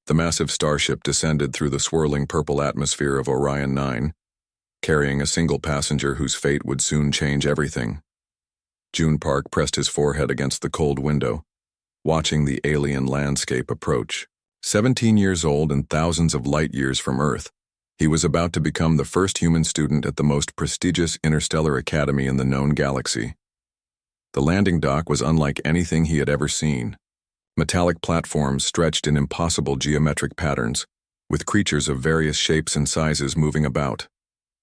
The massive starship descended through the swirling purple atmosphere of Orion 9, carrying a single passenger whose fate would soon change everything. June Park pressed his forehead against the cold window, watching the alien landscape approach. 17 years old and thousands of light years from Earth, he was about to become the first human student at the most prestigious interstellar academy in the known galaxy. The landing dock was unlike anything he had ever seen. Metallic platforms stretched in impossible geometric patterns, with creatures of various shapes and sizes moving about.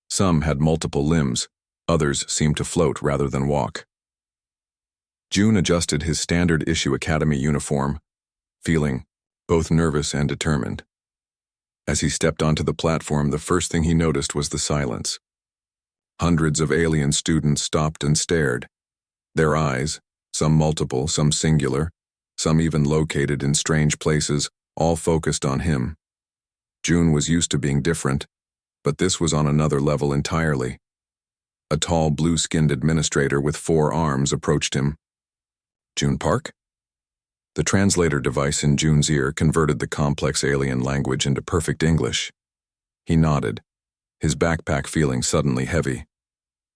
Some had multiple limbs, others seemed to float rather than walk. June adjusted his standard-issue academy uniform, feeling both nervous and determined. As he stepped onto the platform, the first thing he noticed was the silence. Hundreds of alien students stopped and stared. Their eyes, some multiple, some singular, some even located in strange places, all focused on him. June was used to being different, but this was on another level entirely. A tall, blue-skinned administrator with 4 arms approached him. "June Park?" The translator device in June's ear converted the complex alien language into perfect English. He nodded, his backpack feeling suddenly heavy.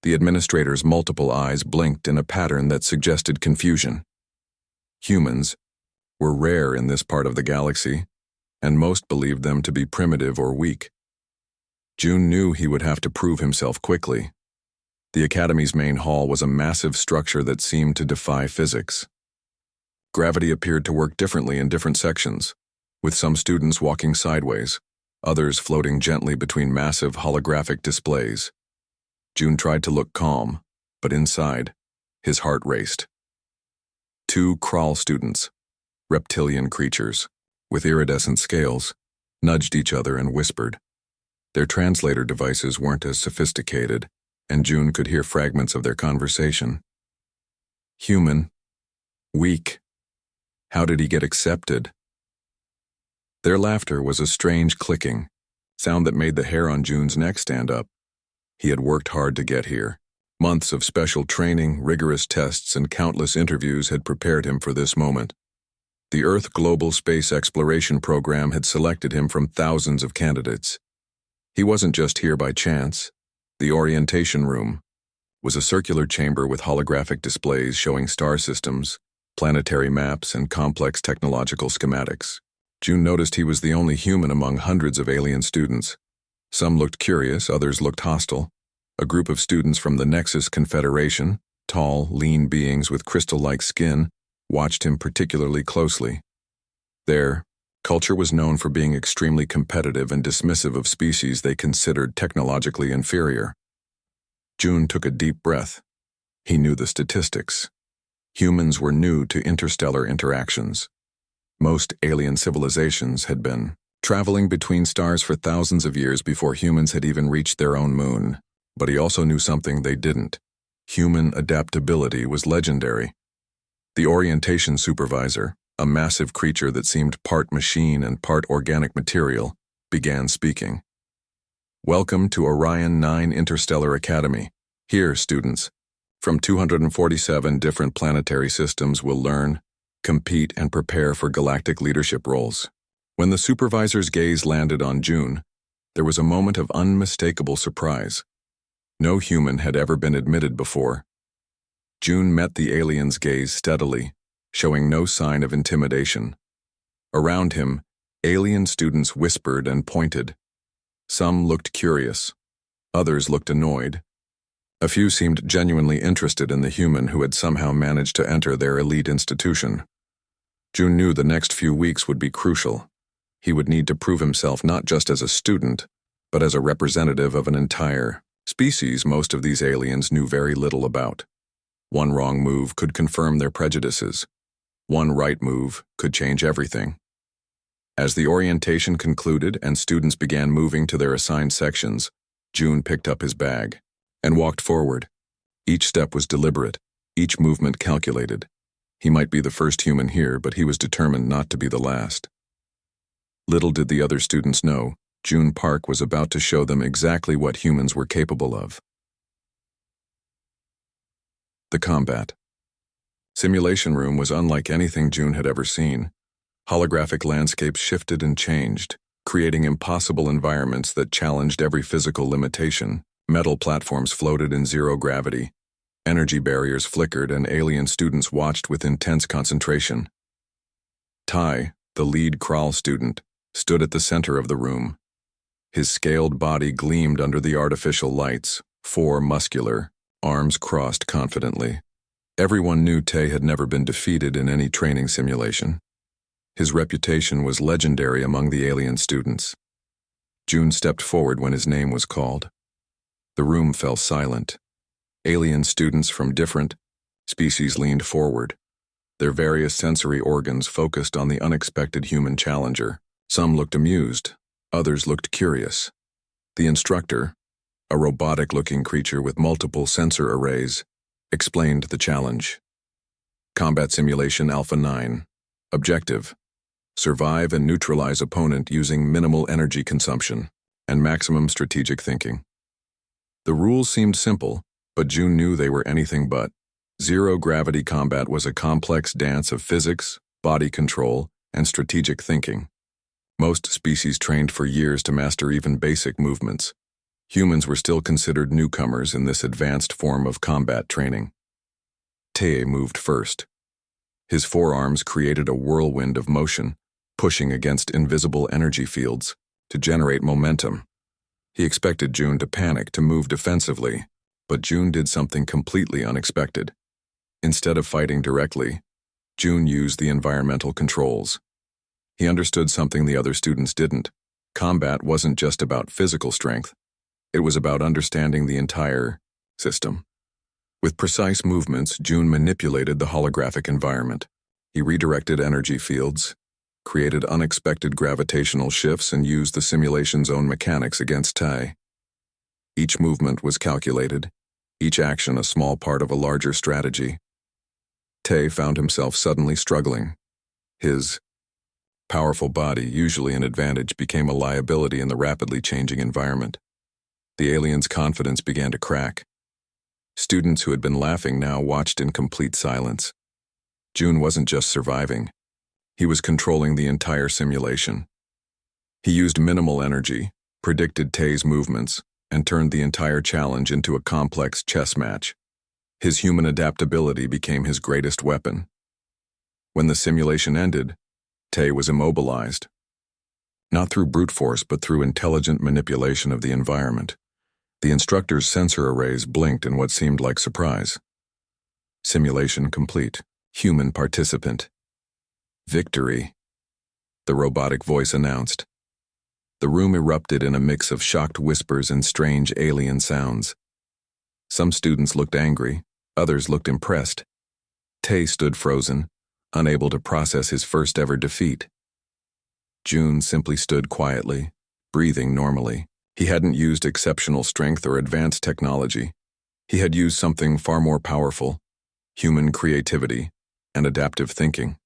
The administrator's multiple eyes blinked in a pattern that suggested confusion. Humans were rare in this part of the galaxy, and most believed them to be primitive or weak. June knew he would have to prove himself quickly. The Academy's main hall was a massive structure that seemed to defy physics. Gravity appeared to work differently in different sections, with some students walking sideways, others floating gently between massive holographic displays. June tried to look calm, but inside, his heart raced. 2 crawl students, reptilian creatures, with iridescent scales, nudged each other and whispered. Their translator devices weren't as sophisticated, and June could hear fragments of their conversation. Human. Weak. How did he get accepted? Their laughter was a strange clicking, sound that made the hair on June's neck stand up. He had worked hard to get here. Months of special training, rigorous tests, and countless interviews had prepared him for this moment. The Earth Global Space Exploration Program had selected him from thousands of candidates. He wasn't just here by chance. The orientation room was a circular chamber with holographic displays showing star systems, planetary maps, and complex technological schematics. June noticed he was the only human among hundreds of alien students. Some looked curious, others looked hostile. A group of students from the Nexus Confederation, tall, lean beings with crystal-like skin, watched him particularly closely. Their culture was known for being extremely competitive and dismissive of species they considered technologically inferior. June took a deep breath. He knew the statistics. Humans were new to interstellar interactions. Most alien civilizations had been traveling between stars for thousands of years before humans had even reached their own moon. But he also knew something they didn't. Human adaptability was legendary. The orientation supervisor, a massive creature that seemed part machine and part organic material, began speaking. "Welcome to Orion 9 Interstellar Academy. Here, students, from 247 different planetary systems will learn, compete, and prepare for galactic leadership roles." When the supervisor's gaze landed on June, there was a moment of unmistakable surprise. No human had ever been admitted before. June met the alien's gaze steadily, showing no sign of intimidation. Around him, alien students whispered and pointed. Some looked curious. Others looked annoyed. A few seemed genuinely interested in the human who had somehow managed to enter their elite institution. June knew the next few weeks would be crucial. He would need to prove himself not just as a student, but as a representative of an entire species most of these aliens knew very little about. One wrong move could confirm their prejudices. One right move could change everything. As the orientation concluded and students began moving to their assigned sections, June picked up his bag and walked forward. Each step was deliberate, each movement calculated. He might be the first human here, but he was determined not to be the last. Little did the other students know, June Park was about to show them exactly what humans were capable of. The combat. Simulation room was unlike anything June had ever seen. Holographic landscapes shifted and changed, creating impossible environments that challenged every physical limitation. Metal platforms floated in zero gravity. Energy barriers flickered and alien students watched with intense concentration. Tai, the lead crawl student, stood at the center of the room. His scaled body gleamed under the artificial lights, muscular, arms crossed confidently. Everyone knew Tai had never been defeated in any training simulation. His reputation was legendary among the alien students. June stepped forward when his name was called. The room fell silent. Alien students from different species leaned forward. Their various sensory organs focused on the unexpected human challenger. Some looked amused, others looked curious. The instructor, a robotic-looking creature with multiple sensor arrays, explained the challenge. Combat Simulation Alpha 9. Objective: survive and neutralize opponent using minimal energy consumption and maximum strategic thinking. The rules seemed simple, but June knew they were anything but. Zero-gravity combat was a complex dance of physics, body control, and strategic thinking. Most species trained for years to master even basic movements. Humans were still considered newcomers in this advanced form of combat training. Tai moved first. His forearms created a whirlwind of motion, pushing against invisible energy fields to generate momentum. He expected June to panic, to move defensively, but June did something completely unexpected. Instead of fighting directly, June used the environmental controls. He understood something the other students didn't. Combat wasn't just about physical strength. It was about understanding the entire system. With precise movements, June manipulated the holographic environment. He redirected energy fields, created unexpected gravitational shifts, and used the simulation's own mechanics against Tai. Each movement was calculated, each action a small part of a larger strategy. Tai found himself suddenly struggling. His powerful body, usually an advantage, became a liability in the rapidly changing environment. The alien's confidence began to crack. Students who had been laughing now watched in complete silence. June wasn't just surviving. He was controlling the entire simulation. He used minimal energy, predicted Tai's movements, and turned the entire challenge into a complex chess match. His human adaptability became his greatest weapon. When the simulation ended, Tai was immobilized. Not through brute force, but through intelligent manipulation of the environment. The instructor's sensor arrays blinked in what seemed like surprise. Simulation complete. Human participant. Victory, the robotic voice announced. The room erupted in a mix of shocked whispers and strange alien sounds. Some students looked angry, others looked impressed. Tai stood frozen, unable to process his first-ever defeat. June simply stood quietly, breathing normally. He hadn't used exceptional strength or advanced technology. He had used something far more powerful: human creativity and adaptive thinking.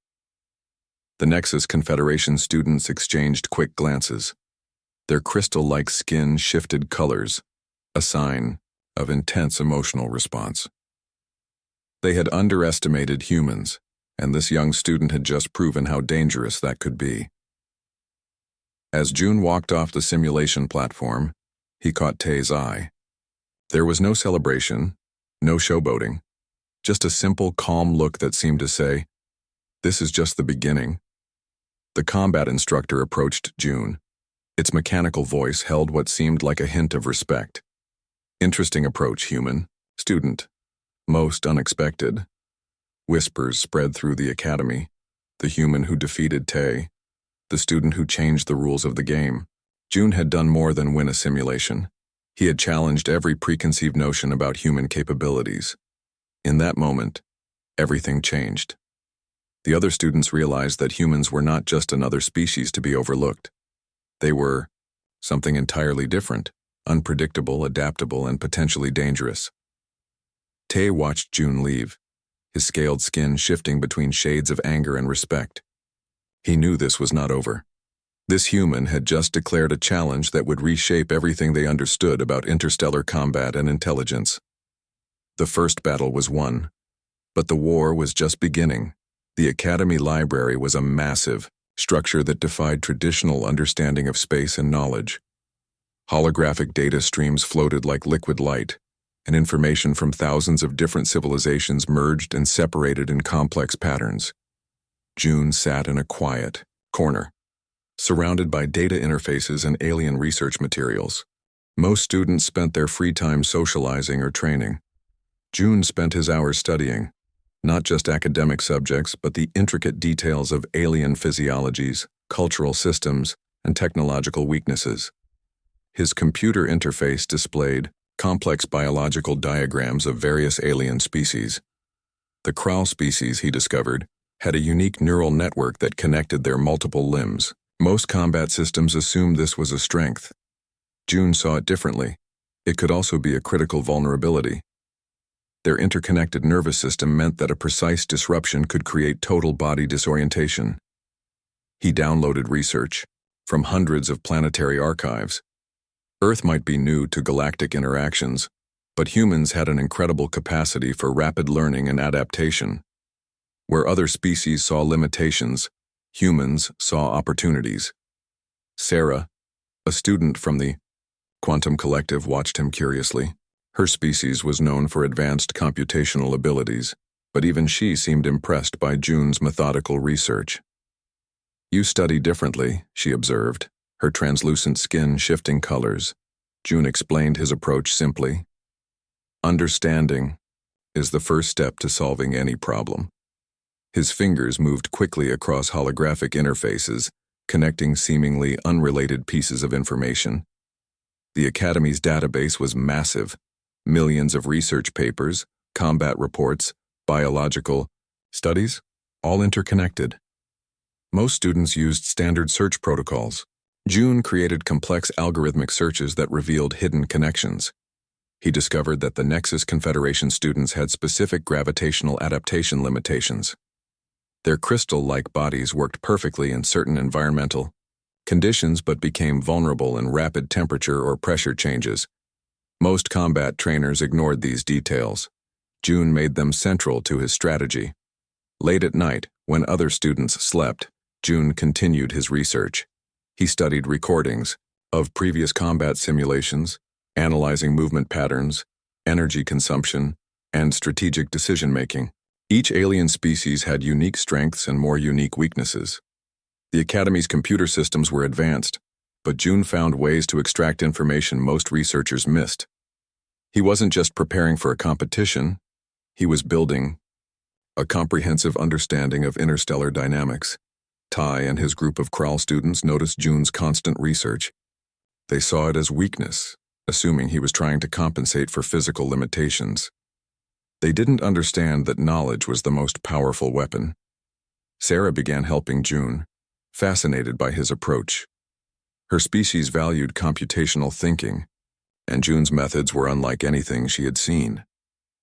The Nexus Confederation students exchanged quick glances. Their crystal-like skin shifted colors, a sign of intense emotional response. They had underestimated humans, and this young student had just proven how dangerous that could be. As June walked off the simulation platform, he caught Tai's eye. There was no celebration, no showboating, just a simple, calm look that seemed to say, "This is just the beginning." The combat instructor approached June. Its mechanical voice held what seemed like a hint of respect. "Interesting approach, human. Student. Most unexpected." Whispers spread through the academy. The human who defeated Tai. The student who changed the rules of the game. June had done more than win a simulation. He had challenged every preconceived notion about human capabilities. In that moment, everything changed. The other students realized that humans were not just another species to be overlooked. They were something entirely different, unpredictable, adaptable, and potentially dangerous. Tai watched June leave, his scaled skin shifting between shades of anger and respect. He knew this was not over. This human had just declared a challenge that would reshape everything they understood about interstellar combat and intelligence. The first battle was won, but the war was just beginning. The Academy Library was a massive, structure that defied traditional understanding of space and knowledge. Holographic data streams floated like liquid light, and information from thousands of different civilizations merged and separated in complex patterns. June sat in a quiet corner, surrounded by data interfaces and alien research materials. Most students spent their free time socializing or training. June spent his hours studying, not just academic subjects, but the intricate details of alien physiologies, cultural systems, and technological weaknesses. His computer interface displayed complex biological diagrams of various alien species. The Kral species, he discovered, had a unique neural network that connected their multiple limbs. Most combat systems assumed this was a strength. June saw it differently. It could also be a critical vulnerability. Their interconnected nervous system meant that a precise disruption could create total body disorientation. He downloaded research from hundreds of planetary archives. Earth might be new to galactic interactions, but humans had an incredible capacity for rapid learning and adaptation. Where other species saw limitations, humans saw opportunities. Sarah, a student from the Quantum Collective, watched him curiously. Her species was known for advanced computational abilities, but even she seemed impressed by June's methodical research. "You study differently," she observed, her translucent skin shifting colors. June explained his approach simply. "Understanding is the first step to solving any problem." His fingers moved quickly across holographic interfaces, connecting seemingly unrelated pieces of information. The Academy's database was massive. Millions of research papers, combat reports, biological studies, all interconnected. Most students used standard search protocols. June created complex algorithmic searches that revealed hidden connections. He discovered that the Nexus Confederation students had specific gravitational adaptation limitations. Their crystal-like bodies worked perfectly in certain environmental conditions but became vulnerable in rapid temperature or pressure changes. Most combat trainers ignored these details. June made them central to his strategy. Late at night, when other students slept, June continued his research. He studied recordings of previous combat simulations, analyzing movement patterns, energy consumption, and strategic decision-making. Each alien species had unique strengths and more unique weaknesses. The Academy's computer systems were advanced, but June found ways to extract information most researchers missed. He wasn't just preparing for a competition, he was building a comprehensive understanding of interstellar dynamics. Ty and his group of Kral students noticed June's constant research. They saw it as weakness, assuming he was trying to compensate for physical limitations. They didn't understand that knowledge was the most powerful weapon. Sarah began helping June, fascinated by his approach. Her species valued computational thinking, and June's methods were unlike anything she had seen.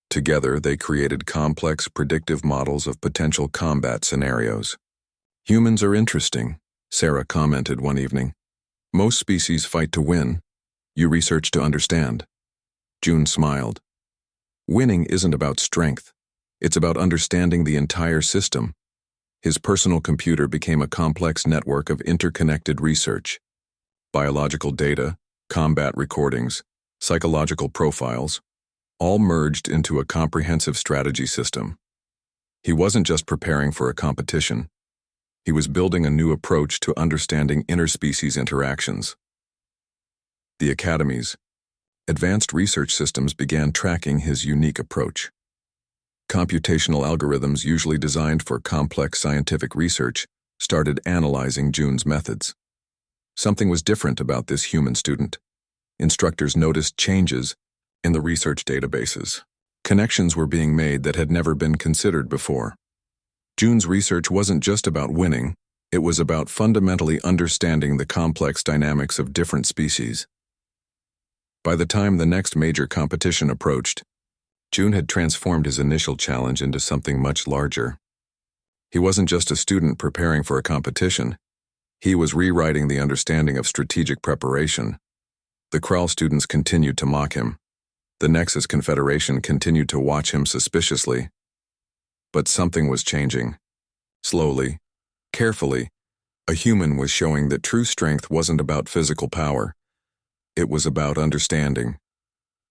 Together, they created complex, predictive models of potential combat scenarios. "Humans are interesting," Sarah commented one evening. "Most species fight to win. You research to understand." June smiled. "Winning isn't about strength. It's about understanding the entire system." His personal computer became a complex network of interconnected research. Biological data, combat recordings, psychological profiles, all merged into a comprehensive strategy system. He wasn't just preparing for a competition. He was building a new approach to understanding interspecies interactions. The Academy's advanced research systems began tracking his unique approach. Computational algorithms usually designed for complex scientific research started analyzing June's methods. Something was different about this human student. Instructors noticed changes in the research databases. Connections were being made that had never been considered before. June's research wasn't just about winning, it was about fundamentally understanding the complex dynamics of different species. By the time the next major competition approached, June had transformed his initial challenge into something much larger. He wasn't just a student preparing for a competition, he was rewriting the understanding of strategic preparation. The Kral students continued to mock him. The Nexus Confederation continued to watch him suspiciously. But something was changing. Slowly, carefully, A human was showing that true strength wasn't about physical power. It was about understanding.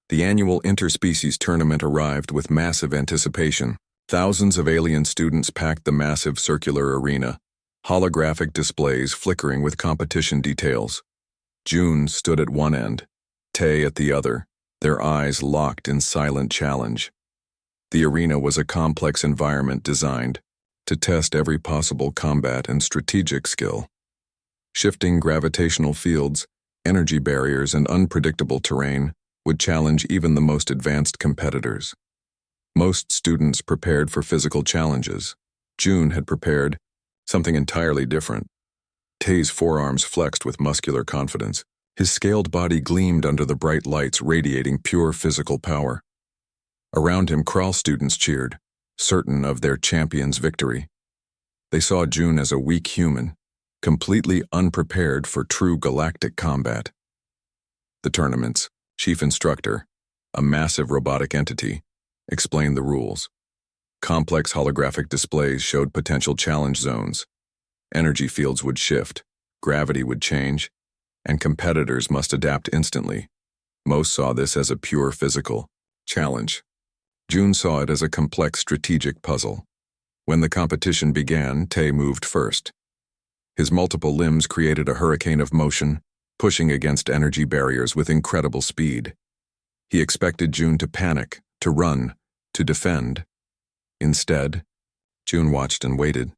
The annual interspecies tournament arrived with massive anticipation. Thousands of alien students packed the massive circular arena, holographic displays flickering with competition details. June stood at one end, Tay at the other, their eyes locked in silent challenge. The arena was a complex environment designed to test every possible combat and strategic skill. Shifting gravitational fields, energy barriers, and unpredictable terrain would challenge even the most advanced competitors. Most students prepared for physical challenges. June had prepared something entirely different. Tay's forearms flexed with muscular confidence. His scaled body gleamed under the bright lights radiating pure physical power. Around him, crawl students cheered, certain of their champion's victory. They saw June as a weak human, completely unprepared for true galactic combat. The tournament's chief instructor, a massive robotic entity, explained the rules. Complex holographic displays showed potential challenge zones. Energy fields would shift, gravity would change, and competitors must adapt instantly. Most saw this as a pure physical challenge. June saw it as a complex strategic puzzle. When the competition began, Tay moved first. His multiple limbs created a hurricane of motion, pushing against energy barriers with incredible speed. He expected June to panic, to run, to defend. Instead, June watched and waited.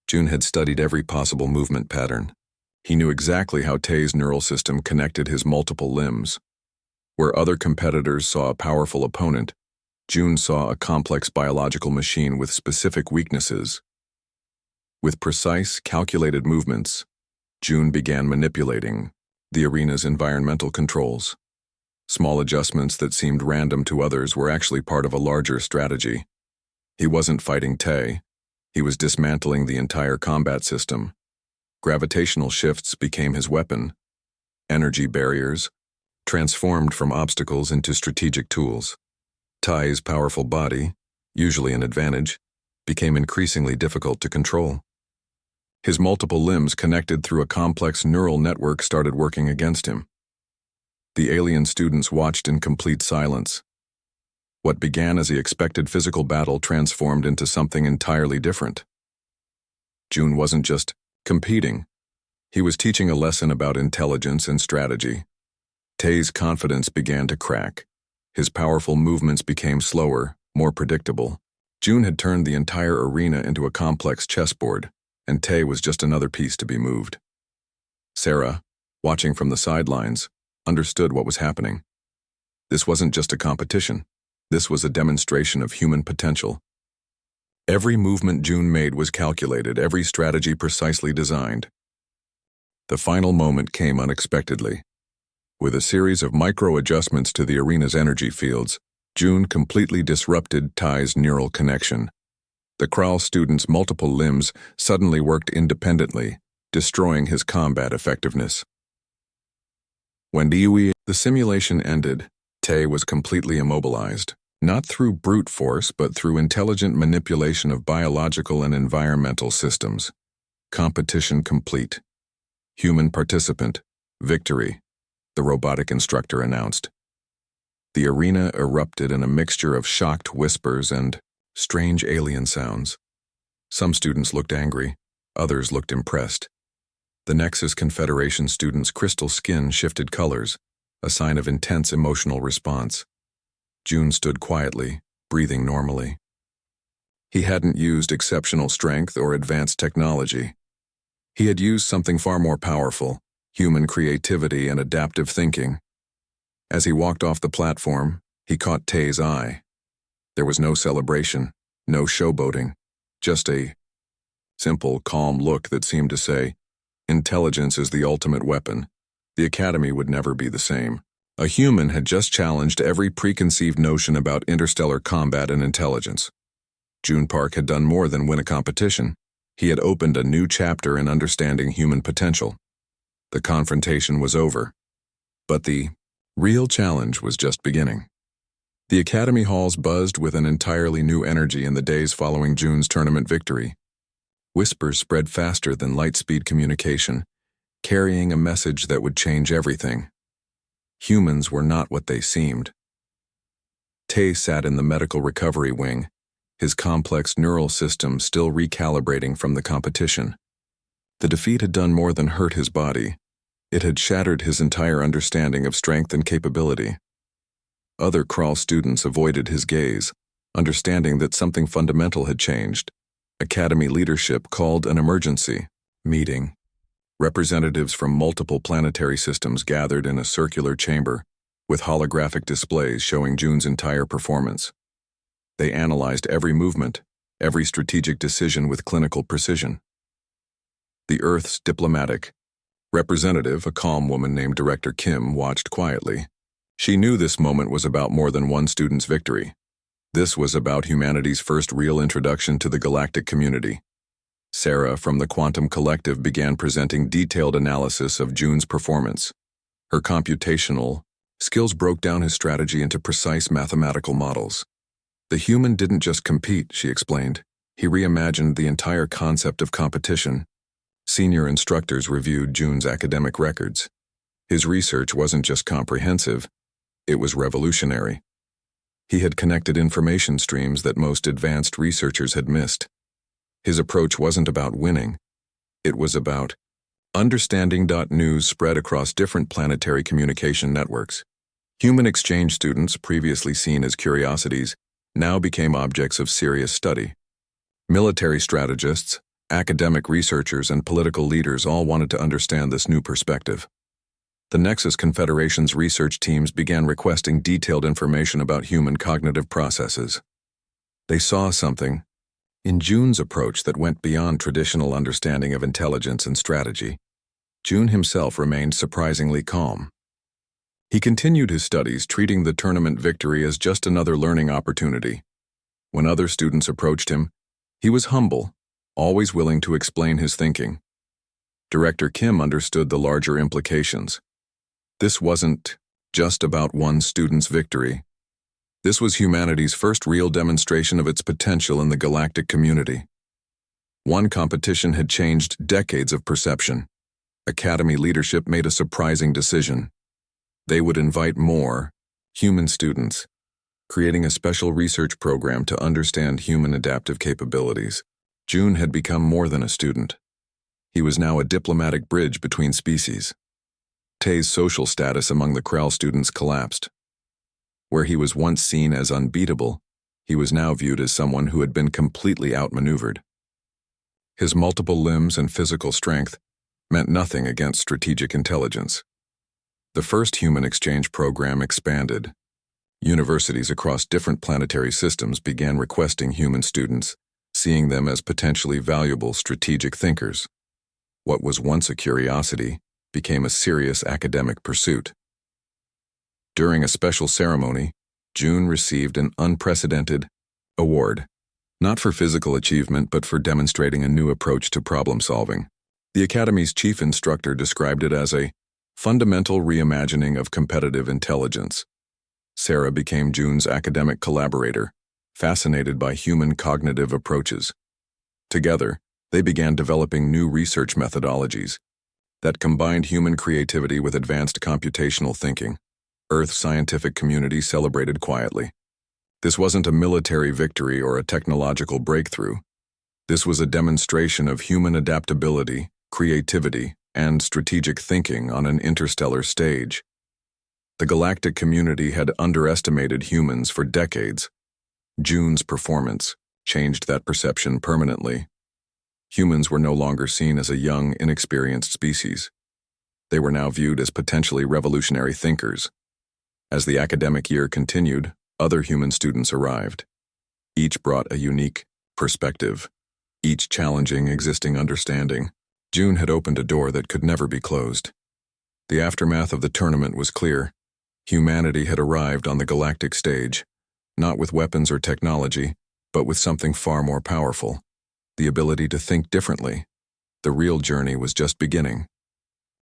June had studied every possible movement pattern. He knew exactly how Tay's neural system connected his multiple limbs. Where other competitors saw a powerful opponent, June saw a complex biological machine with specific weaknesses. With precise, calculated movements, June began manipulating the arena's environmental controls. Small adjustments that seemed random to others were actually part of a larger strategy. He wasn't fighting Tay. He was dismantling the entire combat system. Gravitational shifts became his weapon. Energy barriers transformed from obstacles into strategic tools. Tay's powerful body, usually an advantage, became increasingly difficult to control. His multiple limbs connected through a complex neural network started working against him. The alien students watched in complete silence. What began as the expected physical battle transformed into something entirely different. June wasn't just competing. He was teaching a lesson about intelligence and strategy. Tay's confidence began to crack. His powerful movements became slower, more predictable. June had turned the entire arena into a complex chessboard, and Tay was just another piece to be moved. Sarah, watching from the sidelines, understood what was happening. This wasn't just a competition. This was a demonstration of human potential. Every movement June made was calculated, every strategy precisely designed. The final moment came unexpectedly. With a series of micro-adjustments to the arena's energy fields, June completely disrupted Tay's neural connection. The Kral student's multiple limbs suddenly worked independently, destroying his combat effectiveness. When the simulation ended, Tay was completely immobilized, not through brute force but through intelligent manipulation of biological and environmental systems. Competition complete. Human participant, victory, the robotic instructor announced. The arena erupted in a mixture of shocked whispers and strange alien sounds. Some students looked angry, others looked impressed. The Nexus Confederation students' crystal skin shifted colors, a sign of intense emotional response. June stood quietly, breathing normally. He hadn't used exceptional strength or advanced technology. He had used something far more powerful, human creativity and adaptive thinking. As he walked off the platform, he caught Tay's eye. There was no celebration, no showboating, just a simple, calm look that seemed to say, "Intelligence is the ultimate weapon. The Academy would never be the same." A human had just challenged every preconceived notion about interstellar combat and intelligence. June Park had done more than win a competition. He had opened a new chapter in understanding human potential. The confrontation was over, but the real challenge was just beginning. The Academy halls buzzed with an entirely new energy in the days following June's tournament victory. Whispers spread faster than light-speed communication, carrying a message that would change everything. Humans were not what they seemed. Tay sat in the medical recovery wing, his complex neural system still recalibrating from the competition. The defeat had done more than hurt his body. It had shattered his entire understanding of strength and capability. Other crawl students avoided his gaze, understanding that something fundamental had changed. Academy leadership called an emergency meeting. Representatives from multiple planetary systems gathered in a circular chamber, with holographic displays showing June's entire performance. They analyzed every movement, every strategic decision with clinical precision. The Earth's diplomatic representative, a calm woman named Director Kim, watched quietly. She knew this moment was about more than one student's victory. This was about humanity's first real introduction to the galactic community. Sarah from the Quantum Collective began presenting detailed analysis of June's performance. Her computational skills broke down his strategy into precise mathematical models. The human didn't just compete, she explained. He reimagined the entire concept of competition. Senior instructors reviewed June's academic records. His research wasn't just comprehensive, it was revolutionary. He had connected information streams that most advanced researchers had missed. His approach wasn't about winning. It was about understanding. News spread across different planetary communication networks. Human exchange students, previously seen as curiosities, now became objects of serious study. Military strategists, academic researchers, and political leaders all wanted to understand this new perspective. The Nexus Confederation's research teams began requesting detailed information about human cognitive processes. They saw something in June's approach that went beyond traditional understanding of intelligence and strategy. June himself remained surprisingly calm. He continued his studies, treating the tournament victory as just another learning opportunity. When other students approached him, he was humble, always willing to explain his thinking. Director Kim understood the larger implications. This wasn't just about one student's victory. This was humanity's first real demonstration of its potential in the galactic community. One competition had changed decades of perception. Academy leadership made a surprising decision. They would invite more human students, creating a special research program to understand human adaptive capabilities. June had become more than a student. He was now a diplomatic bridge between species. Tay's social status among the Krell students collapsed. Where he was once seen as unbeatable, he was now viewed as someone who had been completely outmaneuvered. His multiple limbs and physical strength meant nothing against strategic intelligence. The first human exchange program expanded. Universities across different planetary systems began requesting human students, seeing them as potentially valuable strategic thinkers. What was once a curiosity became a serious academic pursuit. During a special ceremony, June received an unprecedented award, not for physical achievement but for demonstrating a new approach to problem solving. The Academy's chief instructor described it as a fundamental reimagining of competitive intelligence. Sarah became June's academic collaborator, fascinated by human cognitive approaches. Together, they began developing new research methodologies that combined human creativity with advanced computational thinking. Earth's scientific community celebrated quietly. This wasn't a military victory or a technological breakthrough. This was a demonstration of human adaptability, creativity, and strategic thinking on an interstellar stage. The galactic community had underestimated humans for decades. June's performance changed that perception permanently. Humans were no longer seen as a young, inexperienced species. They were now viewed as potentially revolutionary thinkers. As the academic year continued, other human students arrived. Each brought a unique perspective, each challenging existing understanding. June had opened a door that could never be closed. The aftermath of the tournament was clear. Humanity had arrived on the galactic stage, not with weapons or technology, but with something far more powerful: the ability to think differently. The real journey was just beginning.